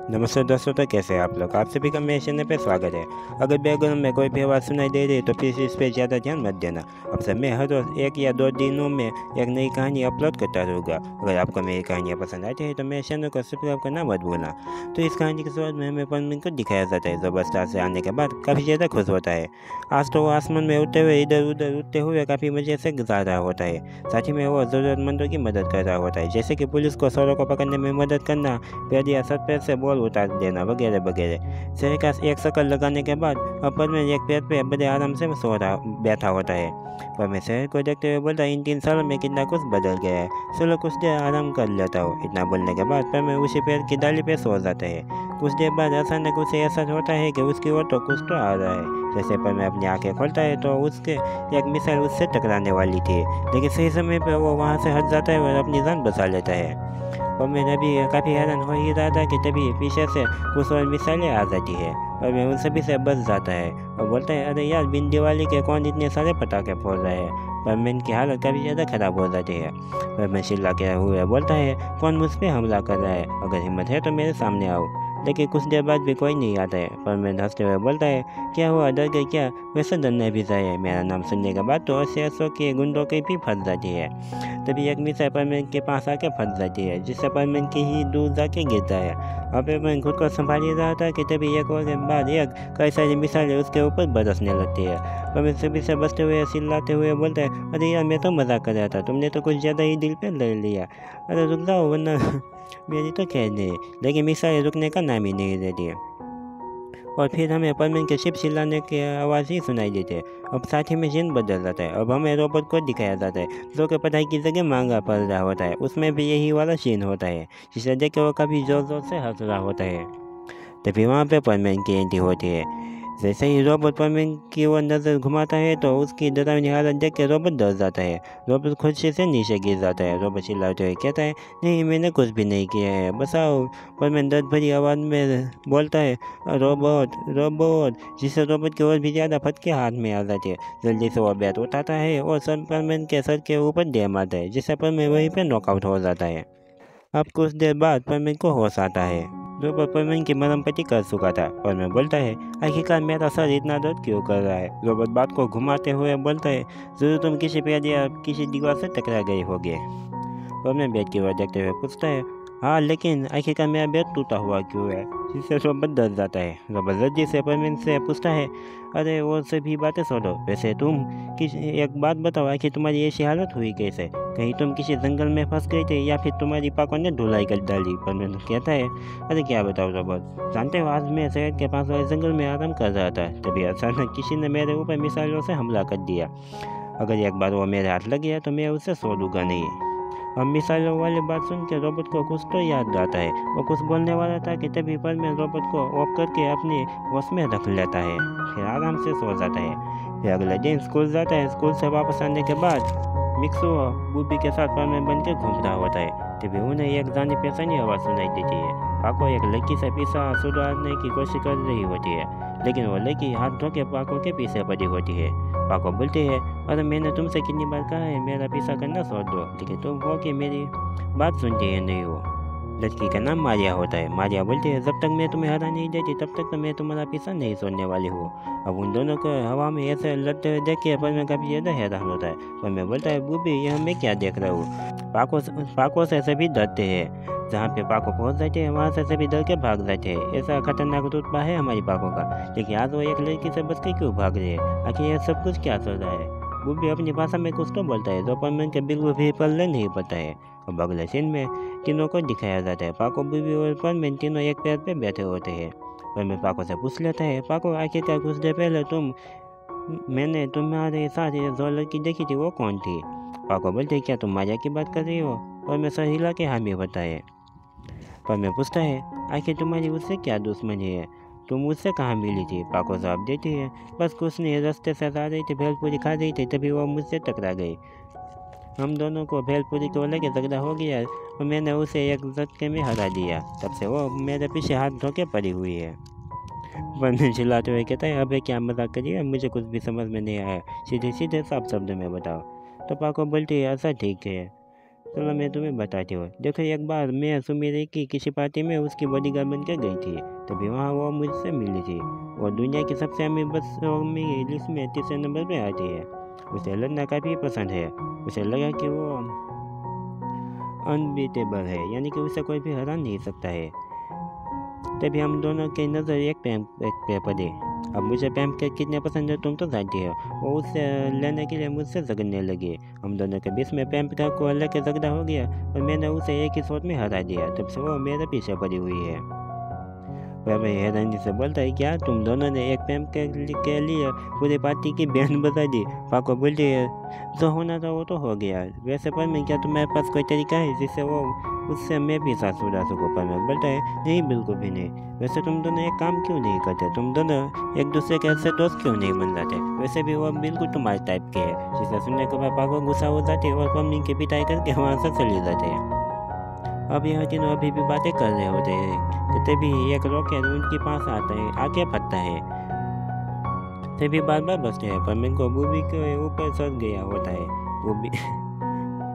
नमस्ते दोस्तों, तो कैसे हैं आप लोग। आप सभी का मेरे चैनल पे स्वागत है। अगर बैकग्राउंड में कोई भी आवाज़ सुनाई दे रही है तो प्लीज़ इस पे ज़्यादा ध्यान मत देना। अब सब मैं हर रोज़ 1 या 2 दिनों में एक नई कहानी अपलोड करता रहूँगा। अगर आपको मेरी कहानियाँ पसंद आती है तो मेरे चैनल को सब्सक्राइब करना मत भूलना। तो इस कहानी की शुरुआत में हमें परवीन को दिखाया जाता है जो बस स्टॉप से आने के बाद काफ़ी ज़्यादा खुश होता है। आज तो वो आसमान में उड़ते हुए इधर उधर उड़ते हुए काफ़ी मज़े से गुजार रहा होता है। साथ ही में वो ज़रूरतमंदों की मदद कर रहा होता है, जैसे कि पुलिस को चोरों को पकड़ने में मदद करना, पेड़ या छत पर से बॉल उतार देना वगैरह वगैरह। शहर का एक चक्कर लगाने के बाद अपर में एक पेड़ पे बड़े आराम से बैठा होता है। पर मैं शहर को देखते हुए बोलता, इन 3 सालों में कितना कुछ बदल गया है, चलो कुछ देर आराम कर लेता हूँ। इतना बोलने के बाद पर मैं उसी पेड़ की डाली पे सो जाता है। कुछ देर बाद अचानक उसे ऐसा होता है कि उसकी ओर तो कुछ तो आ रहा है। जैसे पर मैं अपनी आंखें खोलता है तो उसके एक मिसाइल उससे टकराने वाली थी, लेकिन सही समय पर वो वहाँ से हट जाता है और अपनी जान बचा लेता है। और मैं अभी काफ़ी हैरान हो ही रहा था कि तभी पीछे से कुछ और मिसाइलें आ जाती है और मैं उन सभी से बच जाता है और बोलता है, अरे यार, बिन दिवाली के कौन इतने सारे पटाखे फोड़ रहे हैं। पर मैं इनकी हालत काफ़ी ज़्यादा ख़राब हो जाती है। पर मैं चिल्ला के हुए बोलता है, कौन मुझ पर हमला कर रहा है, अगर हिम्मत है तो मेरे सामने आओ। लेकिन कुछ देर बाद भी कोई नहीं आता है। पर मैं हंसते हुए बोलता है, क्या हुआ, डर गए क्या, वैसे डरना भी चाहिए। मेरा नाम सुनने के बाद तो 80 के गुंडों की भी फंस जाती है। तभी एक मिसाइल परवीन के पास आके फंस जाती है, जिससे परवीन की ही दूर जाके गिरता है। और फिर मैं खुद को संभाल ही रहा था कि तभी एक और के बाद एक कई सारी मिसाइलें उसके ऊपर बरसने लगती है। परवीन सभी से बचते हुए चिल्लाते हुए बोलता है, अरे यार, मैं तो मजाक कर रहा था, तुमने तो कुछ ज़्यादा ही दिल पे ले लिया। अरे रुक जाओ वरना मेरी तो खैर नहीं। लेकिन मिसाइलें रुकने का नाम ही नहीं देती है। और फिर हमें परवीन के शिप चिल्लाने की आवाज़ ही सुनाई देती है। अब साथ ही में सीन बदल जाता है। अब हमें रोबोट को दिखाया जाता है जो कि पढ़ाई की जगह महंगा पड़ रहा होता है। उसमें भी यही वाला सीन होता है, जिसे देख के वो काफ़ी ज़ोर ज़ोर से हंस रहा होता है। तभी वहाँ पे परवीन की एंट्री होती है। जैसे ही रोबोट परवीन की ओर नज़र घुमाता है तो उसकी डरावनी हालत देख के रोबोट डर जाता है। रोबोट खुशी से नीचे गिर जाता है। रोबोट चिल्लाते हुए कहता है, नहीं, मैंने कुछ भी नहीं किया है, बचाओ। परवीन दर्द भरी आवाज़ में बोलता है, रोबोट रोबोट, जिससे रोबोट की और भी ज़्यादा फटके हाथ में आ जाती है। जल्दी से वो बैट उठाता है और सर परवीन के सर के ऊपर दे मारता है, जिससे परवीन वहीं पर नॉकआउट हो जाता है। अब कुछ देर बाद परवीन को होश आता है। रोबोट परवीन की मरहम पट्टी कर चुका था। परवीन बोलता है, आखिरकार मेरा सर इतना दर्द क्यों कर रहा है। रोबोट बात को घुमाते हुए बोलता है, जरूर तुम किसी पेड़ या किसी दीवार से टकरा गए होगे। परवीन बेड की ओर देखते हुए पूछता है, हाँ, लेकिन आखिरकार मेरा बेड टूटा हुआ क्यों है, जिससे रोबोट डर जाता है। रोबोट जल्दी से परवीन से पूछता है, अरे वो सभी बातें छोड़ो, वैसे तुम एक बात बताओ, आखिर तुम्हारी ऐसी हालत हुई कैसे, कहीं तुम किसी जंगल में फंस गए थे या फिर तुम्हारी पापा ने धुलाई कर डाली। परवीन कहता है, अरे क्या बताओ रोबोट, जानते हो, आज मैं शहर के पास वाले जंगल में आराम कर रहा था, तभी अचानक किसी ने मेरे ऊपर मिसाइलों से हमला कर दिया। अगर एक बार वो मेरे हाथ लग गया तो मैं उसे छोड़ूंगा नहीं। अब मिसाइलों वाली बात सुन के रोबोट को कुछ तो याद आता है। वो कुछ बोलने वाला था कि तभी परवीन रोबोट को ऑफ करके अपनी होश में रख लेता है, फिर आराम से सो जाता है। फिर अगले दिन स्कूल जाता है। स्कूल से वापस आने के बाद मिक्सू बूबी के साथ परवीन बन के घूम रहा होता है। तभी उन्हें एक जानी पहचानी आवाज़ सुनाई देती है। पाको एक लड़की से पीछा छुड़ाने की कोशिश कर रही होती है, लेकिन वो लड़की हाथ धो के पाको के पीछे पड़ी होती है। पाको बोलती है, अरे मैंने तुमसे कितनी बार कहा है मेरा पीछा करना छोड़ दो, लेकिन तुम हो कि मेरी बात सुनती है नहीं हो। लड़की का नाम मारिया होता है। मारिया बोलती है, जब तक मैं तुम्हें हरा नहीं देती तब तक तो मैं तुम्हारा पीछा नहीं छोड़ने वाली हूँ। अब उन दोनों को हवा में ऐसे लड़ते हुए देख के परवीन काफ़ी ज़्यादा हैरान होता है। परवीन बोलता है, बूबी, यह मैं क्या देख रहा हूँ। पाको से सभी डरते हैं। जहाँ पे पाको पहुँच जाते हैं वहाँ से सभी डर के भाग जाते हैं। ऐसा खतरनाक रुतबा है हमारी पाको का, लेकिन आज वो एक लड़की से बच के क्यों भाग रही है, आखिर यह सब कुछ क्या चल रहा है। बूबी अपनी भाषा में कुछ तो बोलता है जो परवीन के बिल्कुल भी पल्ले नहीं पड़ता है। अब अगले सीन में तीनों को दिखाया जाता है। पाको, बूबी और परवीन तीनों एक पेड़ पे बैठे होते हैं। परवीन पाको से पूछ लेता है, पाको, आखिरकार कुछ देर पहले मैंने तुम्हारे साथ जो लड़की देखी थी वो कौन थी। पाको बोलते है, क्या तुम मारिया की बात कर रही हो। परवीन सर हिला के हामी बताए। परवीन पूछता है, आखिर तुम्हारी उससे क्या दुश्मनी है, तुम उससे कहाँ मिली थी। पाको जवाब देती है, बस कुछ नहीं, रास्ते से आ रही थी, भेलपूरी खा रही थी, तभी वो मुझसे टकरा गई। हम दोनों को भेलपूरी को लेके झगड़ा हो गया और मैंने उसे एक झटके में हरा दिया। तब से वो मेरे पीछे हाथ धो के पड़ी हुई है। परवीन चिल्लाते हुए कहता है, अबे क्या मजाक करिए, मुझे कुछ भी समझ में नहीं आया, सीधे सीधे साफ शब्द में बताओ। तो पाको बोलती है, ऐसा ठीक है, चलो मैं तुम्हें बताती हूँ। देखो एक बार मैं सुमित की किसी पार्टी में उसकी बॉडीगार्ड बनकर गई थी। तभी वहाँ वो मुझसे मिली थी और दुनिया की सबसे अमीर बसों में लिस्ट में तीसरे नंबर पे आती है। उसे लड़ना काफ़ी पसंद है। उसे लगा कि वो अनबीटेबल है, यानी कि उसे कोई भी हरा नहीं सकता है। तभी हम दोनों की नज़र एक पे पड़ी। अब मुझे पैम्पकेक कितने पसंद है तुम तो जानती हो। वो उससे लेने के लिए मुझसे झगड़ने लगी। हम दोनों के बीच में पैम्पकेक को लेकर झगड़ा हो गया और मैंने उसे एक ही शॉट में हरा दिया। तब से वो मेरे पीछे पड़ी हुई है। वह भाई हैरानी से बोलता है, क्या तुम दोनों ने एक पैम्पकेक के लिए पूरी पार्टी की बैंड बजा दी? पाको बोलती है, जो होना था वो तो हो गया। वैसे पर मैं क्या तुम्हारे पास कोई तरीका है जिससे वो उससे मैं भी साथ छुड़ा सकूँ? पर मैं बोलता है, नहीं बिल्कुल भी नहीं। वैसे तुम दोनों एक काम क्यों नहीं करते? तुम दोनों एक दूसरे के से दोस्त क्यों नहीं बन जाते? वैसे भी वो बिल्कुल तुम्हारे टाइप के है। जिसे सुनने के बाद पाको गुस्सा हो जाती है और पम्मी की पिटाई करके वहाँ से चली जाते हैं। अब यह तीनों अभी भी बातें कर रहे होते हैं। तभी एक रॉकेट उनके पास आता है, आके फटता है। तभी बार बार बचते हैं। परमिन को बूबी के ऊपर सर गया होता है।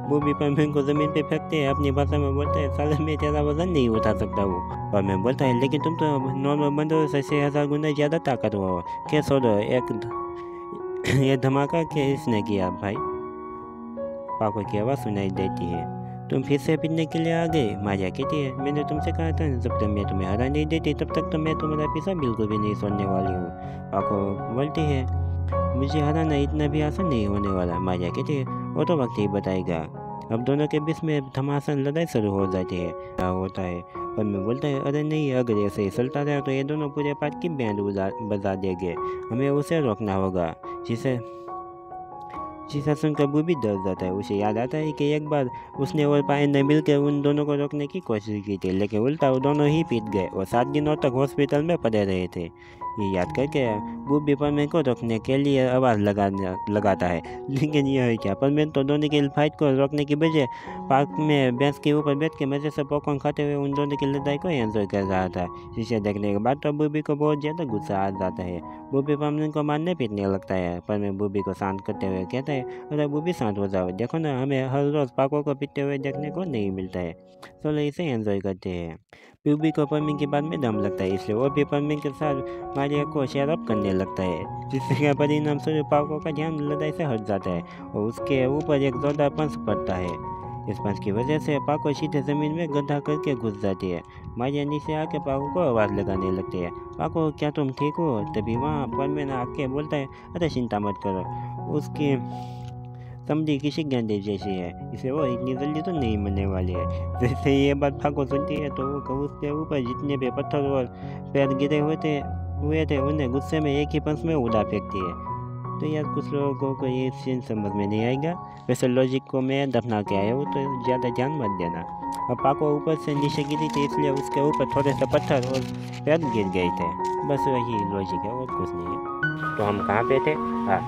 बूबी परमिन को जमीन पे फेंकते हैं। अपनी भाषा में बोलते हैं, साले मैं तेरा वजन नहीं उठा सकता हूँ। परमिन बोलता है, लेकिन तुम तो नॉर्मल बंदरों से 6000 गुना ज़्यादा ताकतवर हो। क्या छोड़ो, ये धमाका क्या इसने किया भाई? पापा की आवाज़ सुनाई देती है। तुम फिर से पीटने के लिए आ गए? मारिया कहती है, मैंने तुमसे कहा था जब तक मैं तुम्हें हरा नहीं देती तब तक तो मैं तुम्हारा पीछा बिल्कुल भी नहीं छोड़ने वाली हूँ। पाको बोलती है, मुझे हराना इतना भी आसान नहीं होने वाला। मारिया कहती है, वो तो वक्त ही बताएगा। अब दोनों के बीच में घमासान लड़ाई शुरू हो जाती है। क्या होता है? पर मैं बोलता है, अरे नहीं, अगर ऐसे ही चलता रहा तो ये दोनों पूरे पार्ट की बैंड बजा देंगे। हमें उसे रोकना होगा। जिसे सुनकर वो भी डर जाता है। उसे याद आता है कि एक बार उसने और पायल ने मिलकर उन दोनों को रोकने की कोशिश की थी, लेकिन उल्टा वो दोनों ही पीट गए और 7 दिनों तक हॉस्पिटल में पड़े रहे थे। ये याद करके वो भी परमेन को रोकने के लिए आवाज़ लगाता है, लेकिन यह है क्या, परमेन तो दोनों की फाइट को रोकने की बजाय पार्क में बेंच के ऊपर बैठ के मजे से पॉपकॉर्न खाते हुए उन दोनों की लड़ाई को एंजॉय कर रहा था। जिसे देखने के बाद तो बूबी को बहुत ज़्यादा गुस्सा आ जाता है। बूबी परमेन को मारने पीटने लगता है। परमेन बूबी को शांत करते हुए कहता है, अरे बूबी शांत हो जाओ, देखो ना, हमें हर रोज़ पाको को पीटते हुए देखने को नहीं मिलता है। चलो इसे एंजॉय करते हैं। बूबी को परमेन की बात में दम लगता है, इसलिए वो भी परमेन के साथ मारिया को शेयर अप करने लगता है, जिसके परिणाम स्वरूप पाको का ध्यान लड़ाई से हट जाता है और उसके ऊपर एक जोरदार पंच पड़ता है। इस पंच की वजह से पाको सीधे जमीन में गड्ढा करके घुस जाती है। मारिया नीचे आके पाको को आवाज़ लगाने लगती है, पाको क्या तुम ठीक हो? तभी वहाँ परमेन आके बोलता है, अरे चिंता मत करो, उसकी समझी किसी गेंदे जैसी है, इसे वो इतनी जल्दी तो नहीं मरने वाली है। जैसे ये बात पाको सुनती है तो वो उसके ऊपर जितने भी पत्थर और पैर गिरे हुए थे उन्हें गुस्से में एक ही पंच में उड़ा फेंकती है। तो यार कुछ लोगों को ये सीन समझ में नहीं आएगा। वैसे लॉजिक को मैं दफना के आया हूँ, तो ज़्यादा ध्यान मत देना। अब पाको ऊपर से नीचे गिरी थी, इसलिए उसके ऊपर थोड़े से पत्थर और पैर गिर गए थे। बस वही लॉजिक है और कुछ नहीं है। तो हम कहाँ पे थे? हाँ,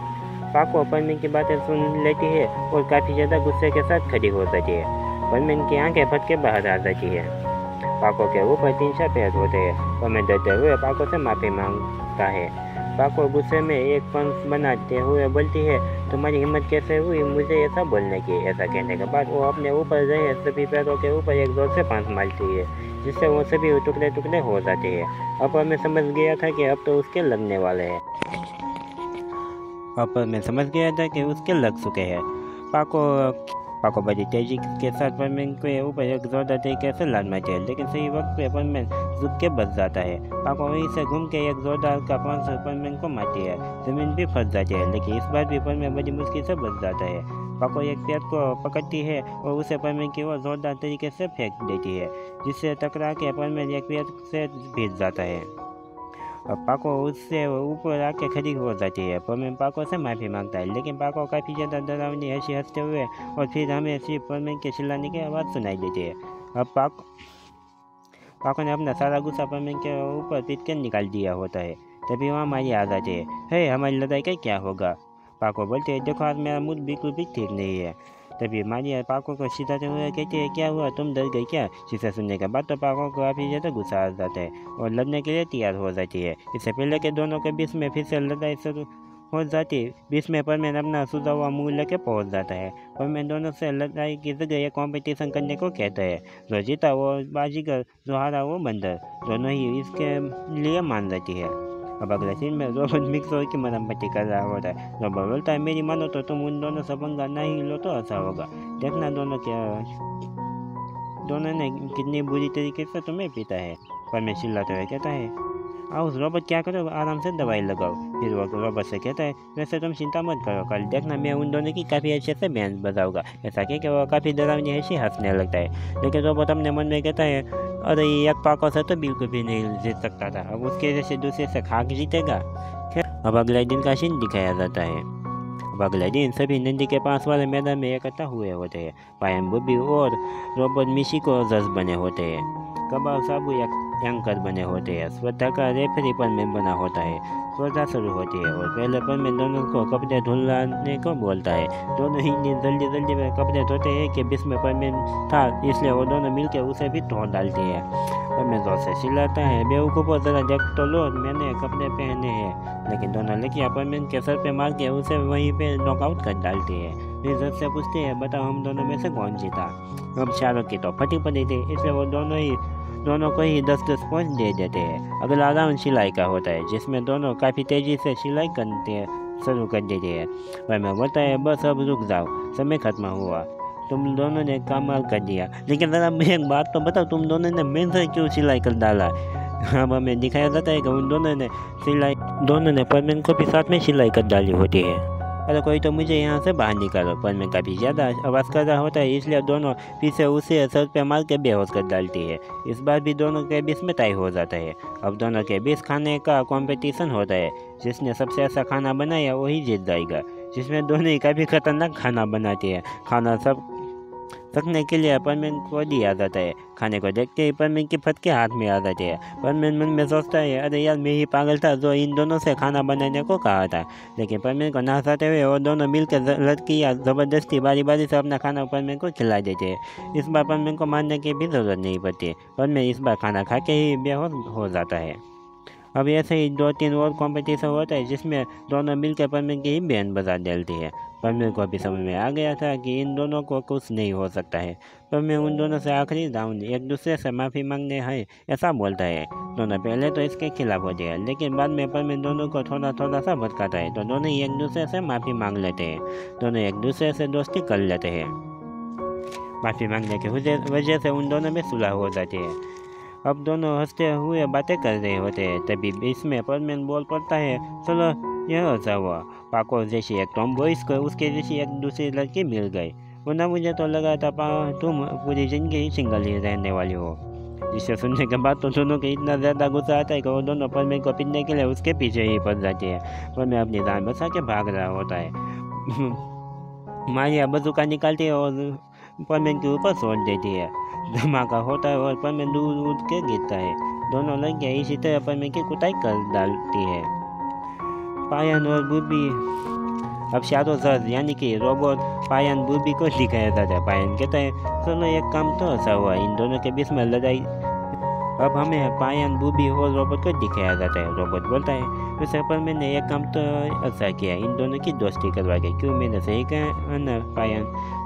पाको परमेन की बातें सुन लेती है और काफ़ी ज़्यादा गुस्से के साथ खड़ी हो जाती है। परमेन की आंखें फट के बाहर आ जाती है। पाको के ऊपर 3 पैर होते हैं। परमेन डरते हुए पाको से माफ़ी मांगता है। पाको गुस्से में एक पंच बनाते हुए बोलती है, तुम्हारी हिम्मत कैसे हुई मुझे ऐसा बोलने की? ऐसा कहने के बाद वो अपने ऊपर रहे सभी पैरों के ऊपर एक जोर से पंच मारती है, जिससे वो सभी टुकड़े टुकड़े हो जाते हैं। अब मैं समझ गया था कि अब तो उसके लगने वाले हैं। मैं समझ गया था कि उसके लग चुके हैं। पाको बड़ी तेजी के साथ परमेन के ऊपर एक जोरदार तरीके से लात मारती है, लेकिन सही वक्त पे परमेन झुक के बच जाता है। पाको वहीं से घूम के एक जोरदार का पंच परमेन को मारती है। जमीन भी फंस जाती है, लेकिन इस बार भी परमेन बड़ी मुश्किल से बच जाता है। पाको एक पैर को पकड़ती है और उसे परमेन की ओर जोरदार तरीके से फेंक देती है, जिससे टकरा के परमेन एक पैर से भीग जाता है। अब पाको उससे ऊपर आके खड़ी हो जाती है। परमेन पाको से माफ़ी मांगता है, लेकिन पाको काफ़ी ज़्यादा डरावनी हंसी हंसते हुए और फिर हमें सिर्फ परमेन के चिल्लाने की आवाज़ सुनाई देती है। अब पाको ने अपना सारा गुस्सा परमेन के ऊपर पीट कर निकाल दिया होता है। तभी वहाँ मारिया आ जाती है। हे, हमारी लड़ाई का क्या होगा? पाको बोलते हैं, देखो आज मेरा मूड बिल्कुल भी ठीक नहीं है। तभी मारिया पाको को सिधाते हुए कहती है, क्या हुआ, तुम डर गई क्या? जिसे सुनने के बाद तो पाको को काफ़ी ज़्यादा गुस्सा आ जाता है और लड़ने के लिए तैयार हो जाती है। इससे पहले कि दोनों के बीच में फिर से लड़ाई शुरू हो जाती। बीच में परमेन अपना सुझाव मुँह लेके पहुँच जाता है। परमेन दोनों से लड़ाई की जगह ये कंपटीशन करने को कहता है। जो जीता वो बाजीगर, जो हारा वो बंदर। दोनों ही इसके लिए मान जाती है। अब अगले सीन में रोबोट मिक्सर की मरम्मती कर रहा होता है। रोबोट बोलता है, मेरी मानो तो तुम उन दोनों से पंगा नहीं लो तो अच्छा होगा। देखना दोनों ने कितनी बुरी तरीके से तुम्हें पीता है। परमेन चिल्लाते हुए कहता है, आओ रोबोट क्या करो, आराम से दवाई लगाओ। फिर वो रोबोट से कहता है, वैसे तुम चिंता मत करो, कल देखना मैं उन दोनों की काफ़ी अच्छे से बयान बताऊंगा। ऐसा कह के वो काफ़ी डरावनी ऐसी हंसने लगता है। लेकिन रोबोट अपने मन में कहता है, अरे एक पाकों से तो बिल्कुल भी नहीं जीत सकता था, अब उसके जैसे दूसरे से खाक जीतेगा। अब अगले दिन का सीन दिखाया जाता है। अब अगले दिन सभी नदी के पास वाले मैदान में इकट्ठा हुए होते हैं। पायन बुबी और रोबोट मिशी को जज बने होते हैं। कबाब साबू एंकर बने होते हैं। स्पर्धा का रेफरी परमेन बना होता है। स्पर्धा शुरू होती है और पहले परमेन दोनों को कपड़े धुलाने को बोलता है। दोनों ही जल्दी जल्दी में कपड़े धोते हैं कि बीच में परमेन था, इसलिए वो दोनों मिलकर उसे भी धो डालते हैं। परमेन जोर से चिल्लाता है, बेवकूफ़ों जरा देख तो लो, मैंने कपड़े पहने हैं। लेकिन दोनों लड़कियां परमेन के सर पे मार के उसे वहीं पे नॉकआउट कर डालती है। फिर जज से पूछते हैं, बताओ हम दोनों में से कौन जीता। अब चारों की तो फटी पड़ी थी, इसलिए वो दोनों को ही 10-10 पॉइंट दे देते हैं। अगला राउंड सिलाई का होता है, जिसमें दोनों काफ़ी तेज़ी से सिलाई करते शुरू कर देते हैं। वह मैं बोलता है, बस अब रुक जाओ, समय खत्म हुआ, तुम दोनों ने कमाल कर दिया। लेकिन ज़रा मुझे एक बात तो बताओ, तुम दोनों ने मेन से क्यों सिलाई कर डाला। अब हमें दिखाया जाता है कि उन दोनों ने परमेन को भी साथ में सिलाई कर डाली होती है। अरे कोई तो मुझे यहाँ से बाहर निकालो। परमेन काफ़ी ज़्यादा आवाज़ कर रहा होता है, इसलिए दोनों पीछे उसे सर पे मार के बेहोश कर डालती है। इस बार भी दोनों के बीच में तय हो जाता है। अब दोनों के बीच खाने का कंपटीशन होता है। जिसने सबसे अच्छा खाना बनाया वही जीत जाएगा। जिसमें दोनों ही काफ़ी खतरनाक खाना बनाते हैं। खाना सब सकने के लिए परमेन को दिया जाता है। खाने को देखते ही परमेन की फटके हाथ में आ जाते हैं। परमेन मन में सोचता है, अरे यार मैं ही पागल था जो इन दोनों से खाना बनाने को कहा था। लेकिन परमेन को नहलाते हुए और दोनों मिलकर लड़कियां ज़बरदस्ती बारी बारी से अपना खाना परमेन को खिला देते हैं। इस बार परमेन को मारने की भी ज़रूरत नहीं पड़ती। परमेन इस बार खाना खा के ही बेहोश हो जाता है। अब ऐसे ही 2-3 और कॉम्पिटिशन होता है, जिसमें दोनों मिलकर परमेन की ही बैंड बजा डालती है। परमेन को अभी समझ में आ गया था कि इन दोनों को कुछ नहीं हो सकता है। परमेन उन दोनों से आखिरी राउंड एक दूसरे से माफ़ी मांगने हैं ऐसा बोलता है। दोनों पहले तो इसके खिलाफ होते हैं, लेकिन बाद में परमेन दोनों को थोड़ा थोड़ा सा भटकाता है, तो दोनों ही एक दूसरे से माफ़ी मांग लेते हैं। दोनों एक दूसरे से दोस्ती कर लेते हैं। माफ़ी मांगने की वजह से उन दोनों में सुलह हो जाती है। अब दोनों हंसते हुए बातें कर रहे होते हैं। तभी बीच में परमेन बोल पड़ता है, चलो यह अच्छा हुआ, पाको जैसी एक टॉम बॉयज को उसके जैसी एक दूसरी लड़की मिल गई, वरना मुझे तो लगा था तुम पूरी जिंदगी ही सिंगल ही रहने वाली हो। जिसे सुनने के बाद तो दोनों को इतना ज़्यादा गुस्सा आता है कि वो दोनों परमेन को पीटने के लिए उसके पीछे ही पड़ जाती है। परमेन अपनी जान बचा के भाग रहा होता है। मारिया बंदूका निकालती है और परमेन के ऊपर छोड़ देती है। धमाका होता है और परमेन दूर उड़ के गिरता है। दोनों लड़कियां इसी तरह परमेन की कुटाई कर डालती है। पायन और बूबी अब शादो सर यानी कि रोबोट पायन बूबी को दिखाया जाता है। पायन कहता है, चलो एक काम तो अच्छा हुआ, इन दोनों के बीच में लड़ाई। अब हमें पायन बूबी और रोबोट को दिखाया जाता है। रोबोट बोलता है, वैसे पर मैंने एक काम तो अच्छा किया, इन दोनों की दोस्ती करवा के। क्यों, मैंने सही कहा ना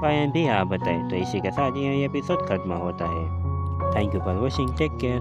पायन भी हाँ बताए। तो इसी के साथ ये एपिसोड खत्म होता है। Thank you for watching, take care.